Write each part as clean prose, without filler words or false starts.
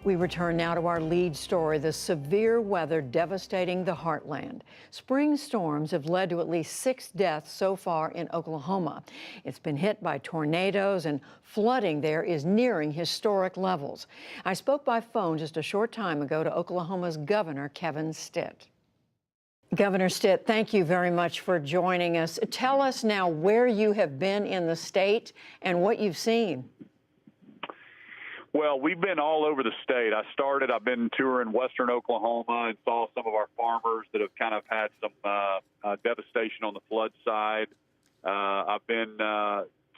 We return now to our lead story, the severe weather devastating the heartland. Spring storms have led to at least 6 deaths so far in Oklahoma. It's been hit by tornadoes, and flooding there is nearing historic levels. I spoke by phone just a short time ago to Oklahoma's Governor Kevin Stitt. Governor Stitt, thank you very much for joining us. Tell us now where you have been in the state and what you've seen. Well, we've been all over the state. I've been touring western Oklahoma and saw some of our farmers that have kind of had some devastation on the flood side. I've been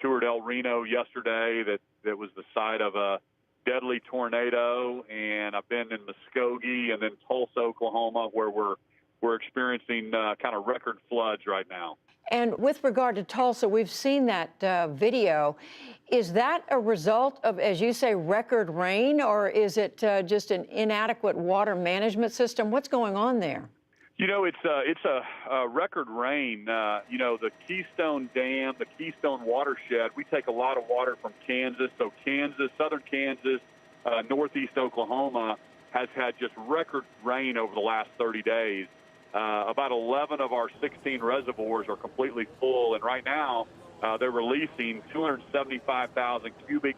toured El Reno yesterday that was the site of a deadly tornado, and I've been in Muskogee and then Tulsa, Oklahoma, where we're experiencing kind of record floods right now. And with regard to Tulsa, we've seen that video. Is that a result of, as you say, record rain, or is it just an inadequate water management system? What's going on there? You know, it's a record rain. You know, the Keystone Dam, the Keystone watershed, we take a lot of water from Kansas. So Kansas, southern Kansas, northeast Oklahoma has had just record rain over the last 30 days. About 11 of our 16 reservoirs are completely full, and right now they're releasing 275,000 cubic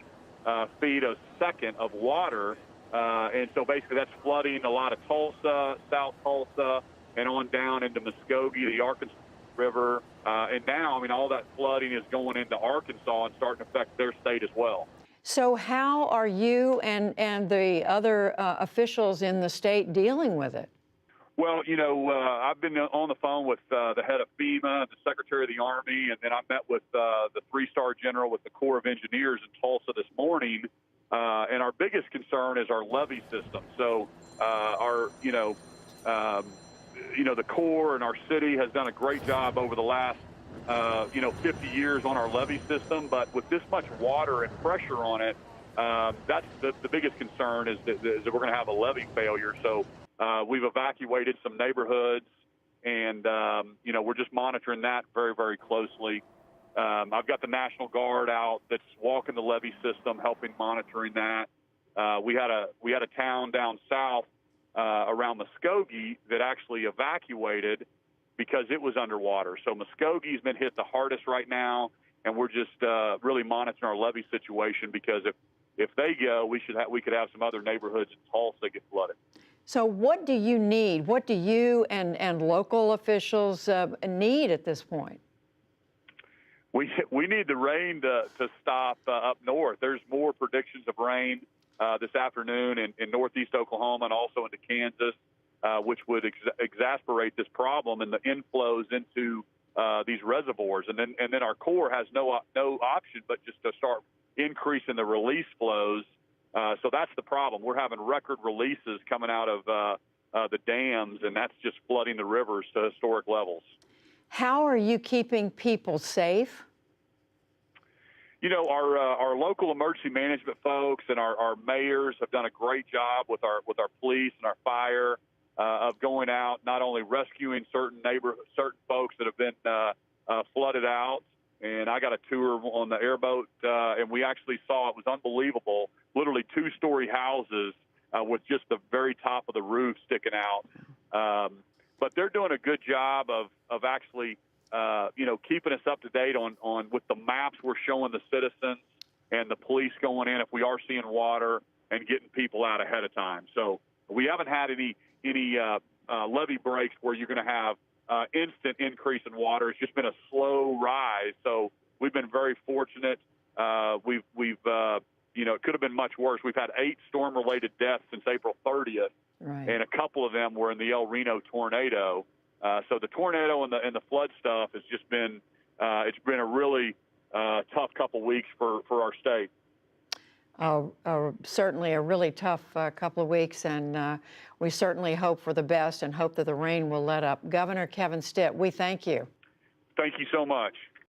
feet a second of water, and so basically that's flooding a lot of Tulsa, South Tulsa, and on down into Muskogee, the Arkansas River, and now, I mean, all that flooding is going into Arkansas and starting to affect their state as well. So how are you and the other officials in the state dealing with it? Well, you know, I've been on the phone with the head of FEMA, the Secretary of the Army, and then I met with the 3-star general with the Corps of Engineers in Tulsa this morning. And our biggest concern is our levee system. So the Corps and our city has done a great job over the last 50 years on our levee system. But with this much water and pressure on it, that's the biggest concern is that we're going to have a levee failure. So we've evacuated some neighborhoods, and, we're just monitoring that very, very closely. I've got the National Guard out that's walking the levee system, helping monitoring that. We had a town down south around Muskogee that actually evacuated because it was underwater. So Muskogee's been hit the hardest right now, and we're just really monitoring our levee situation because if they go, we could have some other neighborhoods in Tulsa get flooded. So what do you need? What do you and local officials need at this point? We need the rain to stop up north. There's more predictions of rain this afternoon in northeast Oklahoma and also into Kansas, which would exacerbate this problem and the inflows into these reservoirs. And then our Corps has no option but just to start increasing the release flows. So that's the problem. We're having record releases coming out of the dams, and that's just flooding the rivers to historic levels. How are you keeping people safe? You know, our local emergency management folks and our mayors have done a great job with our police and our fire of going out, not only rescuing certain folks that have been flooded out. And I got a tour on the airboat, and we actually saw, it was unbelievable, literally 2-story houses with just the very top of the roof sticking out. But they're doing a good job of actually, keeping us up to date on with the maps we're showing the citizens and the police going in if we are seeing water and getting people out ahead of time. So we haven't had any levee breaks where you're going to have instant increase in water. It's just been a slow rise. So we've been very fortunate. It could have been much worse. We've had 8 storm-related deaths since April 30th, right, and a couple of them were in the El Reno tornado. So the tornado and the flood stuff has just been it's been a really tough couple weeks for our state. Certainly a really tough couple of weeks, and we certainly hope for the best and hope that the rain will let up. Governor Kevin Stitt, we thank you. Thank you so much.